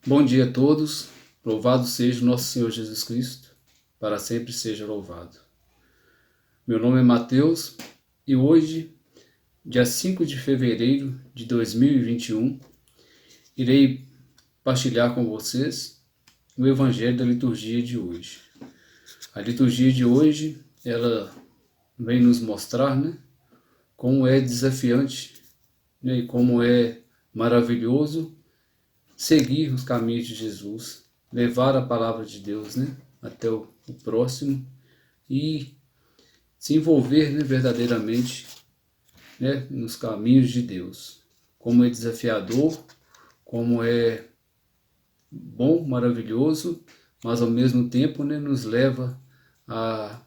Bom dia a todos, louvado seja o nosso Senhor Jesus Cristo, para sempre seja louvado. Meu nome é Mateus e hoje, dia 5 de fevereiro de 2021, irei partilhar com vocês o Evangelho da liturgia de hoje. A liturgia de hoje, ela vem nos mostrar, como é desafiante, e como é maravilhoso seguir os caminhos de Jesus, levar a palavra de Deus, até o próximo e se envolver, verdadeiramente, nos caminhos de Deus. Como é desafiador, como é bom, maravilhoso, mas ao mesmo tempo, nos leva a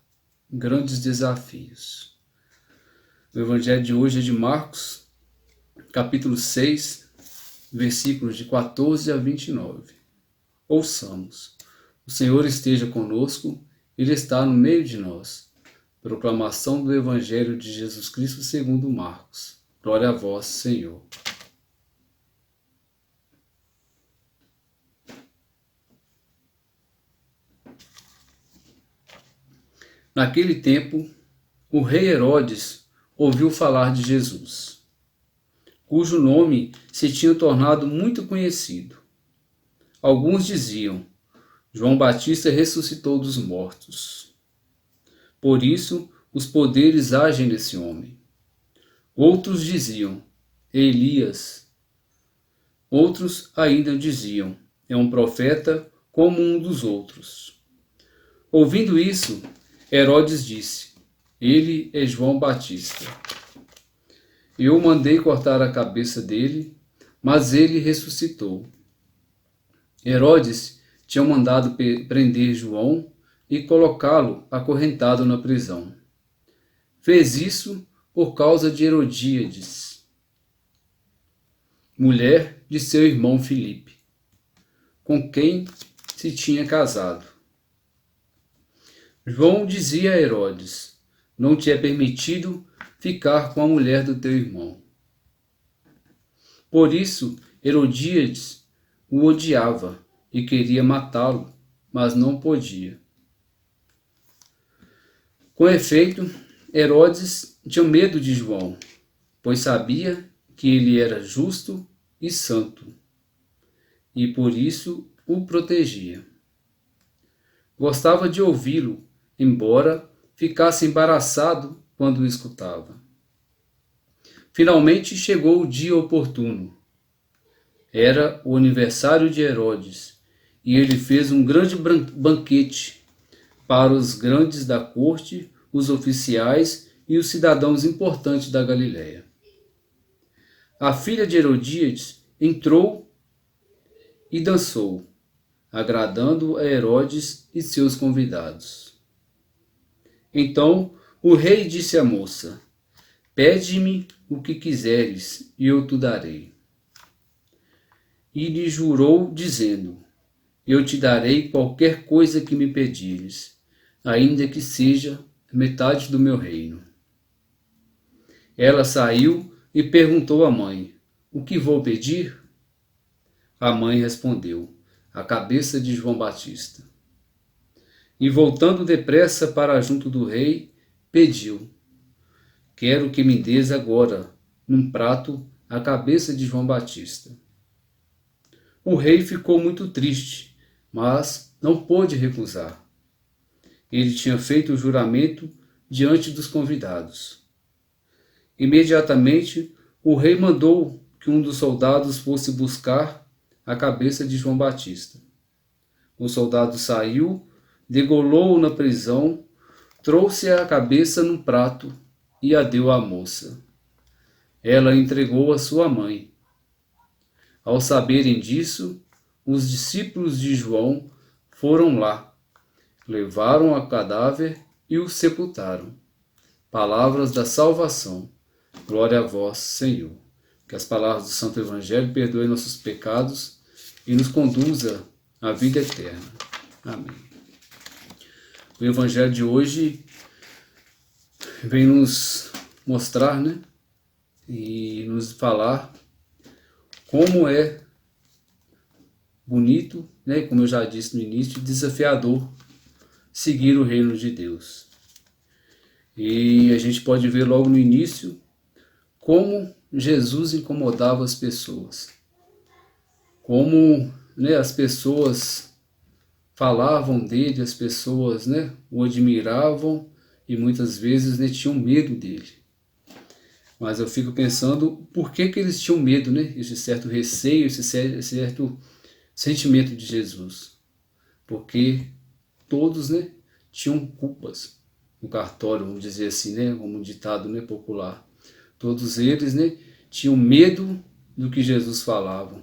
grandes desafios. O Evangelho de hoje é de Marcos, capítulo 6, versículos de 14 a 29. Ouçamos. O Senhor esteja conosco, Ele está no meio de nós. Proclamação do Evangelho de Jesus Cristo segundo Marcos. Glória a vós, Senhor. Naquele tempo, o rei Herodes ouviu falar de Jesus, cujo nome se tinha tornado muito conhecido. Alguns diziam: João Batista ressuscitou dos mortos. Por isso, os poderes agem nesse homem. Outros diziam: Elias. Outros ainda diziam: é um profeta como um dos outros. Ouvindo isso, Herodes disse: ele é João Batista. Eu mandei cortar a cabeça dele, mas ele ressuscitou. Herodes tinha mandado prender João e colocá-lo acorrentado na prisão. Fez isso por causa de Herodíades, mulher de seu irmão Filipe, com quem se tinha casado. João dizia a Herodes: não te é permitido ficar com a mulher do teu irmão. Por isso, Herodíades o odiava e queria matá-lo, mas não podia. Com efeito, Herodes tinha medo de João, pois sabia que ele era justo e santo, e por isso o protegia. Gostava de ouvi-lo, embora ficasse embaraçado quando o escutava. Finalmente chegou o dia oportuno. Era o aniversário de Herodes, e ele fez um grande banquete para os grandes da corte, os oficiais e os cidadãos importantes da Galiléia. A filha de Herodíades entrou e dançou, agradando a Herodes e seus convidados. Então o rei disse à moça: pede-me o que quiseres, e eu te darei. E lhe jurou, dizendo: eu te darei qualquer coisa que me pedires, ainda que seja metade do meu reino. Ela saiu e perguntou à mãe: o que vou pedir? A mãe respondeu: a cabeça de João Batista. E voltando depressa para junto do rei, pediu: quero que me des agora, num prato, a cabeça de João Batista. O rei ficou muito triste, mas não pôde recusar. Ele tinha feito o juramento diante dos convidados. Imediatamente, o rei mandou que um dos soldados fosse buscar a cabeça de João Batista. O soldado saiu, degolou-o na prisão, trouxe a cabeça num prato e a deu à moça. Ela entregou a sua mãe. Ao saberem disso, os discípulos de João foram lá, levaram o cadáver e o sepultaram. Palavras da salvação. Glória a vós, Senhor. Que as palavras do Santo Evangelho perdoem nossos pecados e nos conduza à vida eterna. Amém. O Evangelho de hoje vem nos mostrar, e nos falar como é bonito, né? Como eu já disse no início, desafiador seguir o reino de Deus. E a gente pode ver logo no início como Jesus incomodava as pessoas, como, né, as pessoas falavam dele, as pessoas, né, o admiravam e muitas vezes, né, tinham medo dele. Mas eu fico pensando por que eles tinham medo, né? Esse certo receio, esse certo sentimento de Jesus. Porque todos, né, tinham culpas no cartório, vamos dizer assim, né, como um ditado, né, popular. Todos eles, né, tinham medo do que Jesus falava.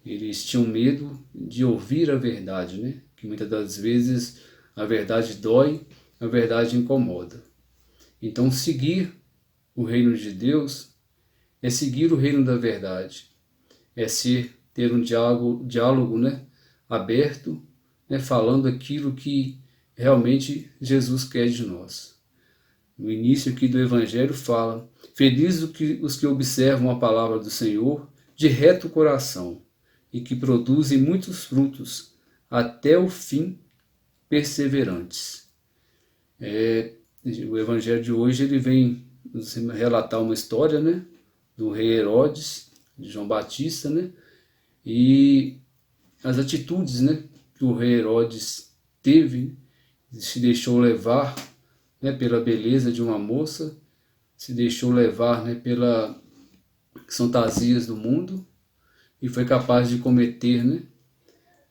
Eles tinham medo de ouvir a verdade, né? Que muitas das vezes a verdade dói, a verdade incomoda. Então, seguir o reino de Deus é seguir o reino da verdade, é ter um diálogo, né, aberto, né, falando aquilo que realmente Jesus quer de nós. No início aqui do Evangelho fala: felizes os que observam a palavra do Senhor de reto coração e que produzem muitos frutos até o fim, perseverantes. O Evangelho de hoje ele vem nos relatar uma história, né, do rei Herodes, de João Batista, né, e as atitudes, né, que o rei Herodes teve, se deixou levar, né, pela beleza de uma moça, se deixou levar, né, pelas fantasias do mundo e foi capaz de cometer, né,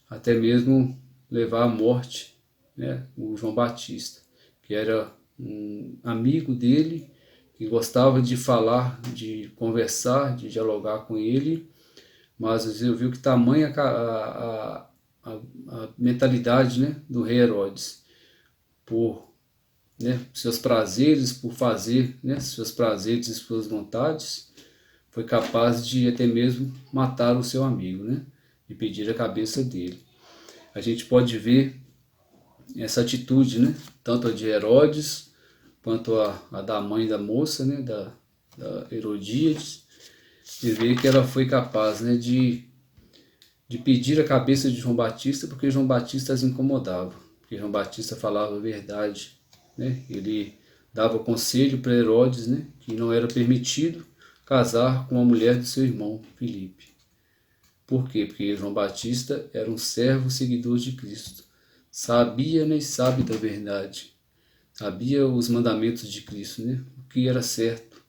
até mesmo levar à morte, né, o João Batista, que era um amigo dele, que gostava de falar, de conversar, de dialogar com ele, mas você viu que tamanha a mentalidade, né, do rei Herodes, por, né, seus prazeres, por fazer, né, seus prazeres e suas vontades, foi capaz de até mesmo matar o seu amigo, né, e pedir a cabeça dele. A gente pode ver essa atitude, né, tanto a de Herodes, quanto a da mãe da moça, né, da Herodíades, e ver que ela foi capaz, né, de pedir a cabeça de João Batista, porque João Batista as incomodava, porque João Batista falava a verdade, né? Ele dava conselho para Herodes, né, que não era permitido casar com a mulher do seu irmão Filipe. Por quê? Porque João Batista era um servo seguidor de Cristo, sabia, né, e sabe da verdade, sabia os mandamentos de Cristo, né, o que era certo,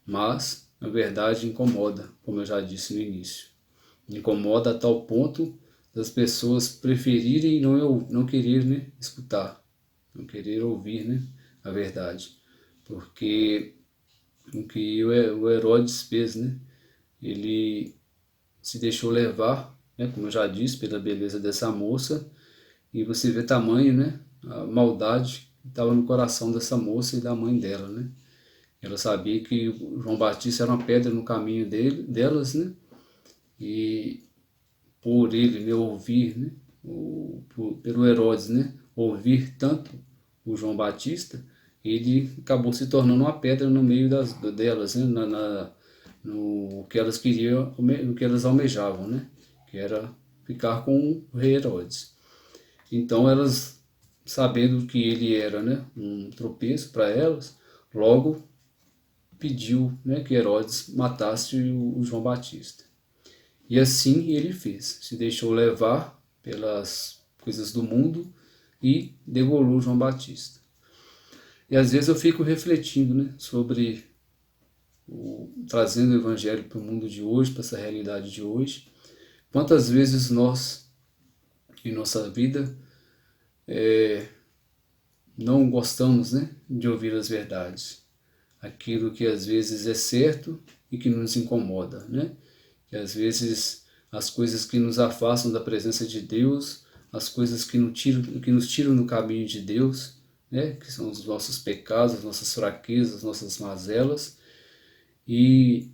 mas a verdade incomoda, como eu já disse no início. Incomoda a tal ponto das pessoas preferirem não querer, né, escutar, não querer ouvir, né, a verdade. Porque o que o Herodes fez, né, ele se deixou levar, né, como eu já disse, pela beleza dessa moça, e você vê tamanho, né, a maldade que estava no coração dessa moça e da mãe dela, né. Ela sabia que o João Batista era uma pedra no caminho delas, né, e por ele, né, ouvir, né, pelo Herodes, né, ouvir tanto o João Batista, ele acabou se tornando uma pedra no meio delas, né, no que elas queriam, no que elas almejavam, né, que era ficar com o rei Herodes. Então elas, sabendo que ele era, né, um tropeço para elas, logo pediu, né, que Herodes matasse o João Batista. E assim ele fez, se deixou levar pelas coisas do mundo e degolou João Batista. E às vezes eu fico refletindo, né, sobre trazendo o evangelho para o mundo de hoje, para essa realidade de hoje. Quantas vezes nós, em nossa vida, não gostamos, né, de ouvir as verdades. Aquilo que às vezes é certo e que nos incomoda, né? Que às vezes as coisas que nos afastam da presença de Deus, as coisas que nos tiram do caminho de Deus, né? Que são os nossos pecados, as nossas fraquezas, as nossas mazelas, e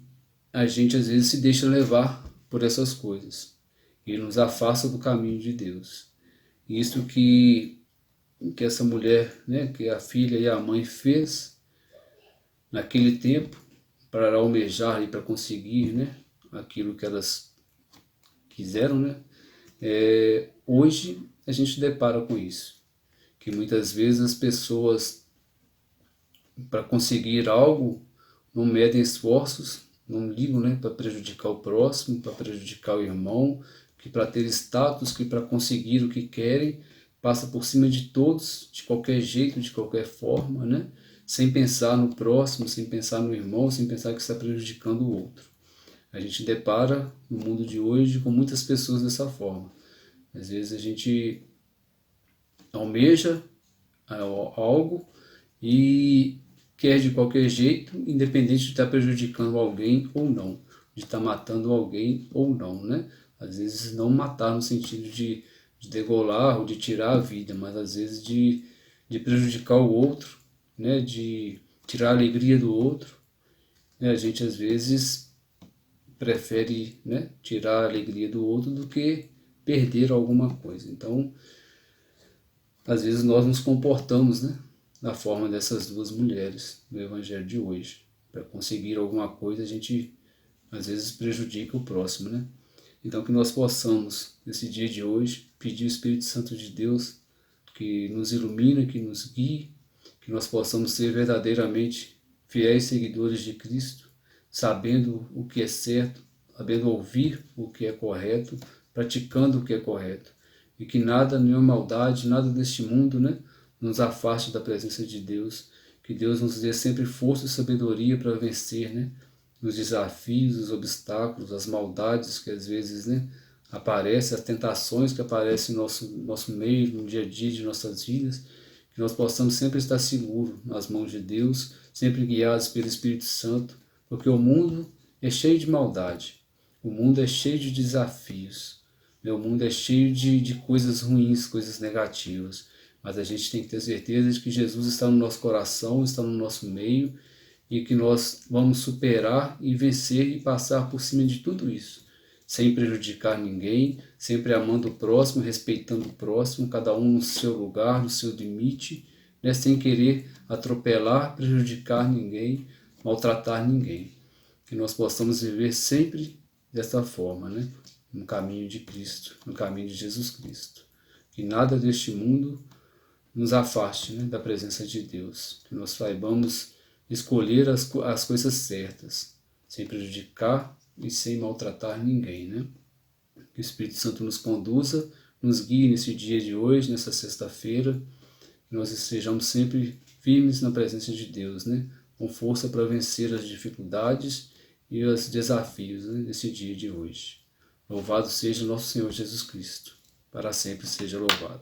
a gente às vezes se deixa levar por essas coisas e nos afasta do caminho de Deus. Isso que essa mulher, né, que a filha e a mãe fez naquele tempo para almejar e para conseguir, né, aquilo que elas quiseram, né? Hoje a gente depara com isso, que muitas vezes as pessoas, para conseguir algo, não medem esforços, não ligam, né, para prejudicar o próximo, para prejudicar o irmão, que para ter status, que para conseguir o que querem, passa por cima de todos, de qualquer jeito, de qualquer forma, né? Sem pensar no próximo, sem pensar no irmão, sem pensar que está prejudicando o outro. A gente depara no mundo de hoje com muitas pessoas dessa forma. Às vezes a gente almeja algo e quer de qualquer jeito, independente de estar prejudicando alguém ou não, de estar matando alguém ou não, né? Às vezes não matar no sentido de degolar ou de tirar a vida, mas às vezes de prejudicar o outro, né? De tirar a alegria do outro, né? A gente às vezes prefere, né, tirar a alegria do outro do que perder alguma coisa. Então, às vezes nós nos comportamos, né, da forma dessas duas mulheres do Evangelho de hoje. Para conseguir alguma coisa, a gente às vezes prejudica o próximo, né? Então, que nós possamos, nesse dia de hoje, pedir o Espírito Santo de Deus que nos ilumine, que nos guie, que nós possamos ser verdadeiramente fiéis seguidores de Cristo, sabendo o que é certo, sabendo ouvir o que é correto, praticando o que é correto. E que nada, nenhuma maldade, nada deste mundo, né, nos afaste da presença de Deus. Que Deus nos dê sempre força e sabedoria para vencer, né, os desafios, os obstáculos, as maldades que às vezes, né, aparecem, as tentações que aparecem no nosso meio, no dia a dia de nossas vidas. Que nós possamos sempre estar seguros nas mãos de Deus, sempre guiados pelo Espírito Santo, porque o mundo é cheio de maldade, o mundo é cheio de desafios, o mundo é cheio de coisas ruins, coisas negativas, mas a gente tem que ter certeza de que Jesus está no nosso coração, está no nosso meio, e que nós vamos superar e vencer e passar por cima de tudo isso, sem prejudicar ninguém, sempre amando o próximo, respeitando o próximo, cada um no seu lugar, no seu limite, né, sem querer atropelar, prejudicar ninguém, maltratar ninguém. Que nós possamos viver sempre dessa forma, né, no caminho de Cristo, no caminho de Jesus Cristo. Que nada deste mundo nos afaste, né, da presença de Deus. Que nós saibamos escolher as coisas certas, sem prejudicar e sem maltratar ninguém, né? Que o Espírito Santo nos conduza, nos guie nesse dia de hoje, nessa sexta-feira, que nós estejamos sempre firmes na presença de Deus, né? Com força para vencer as dificuldades e os desafios, né, nesse dia de hoje. Louvado seja nosso Senhor Jesus Cristo, para sempre seja louvado.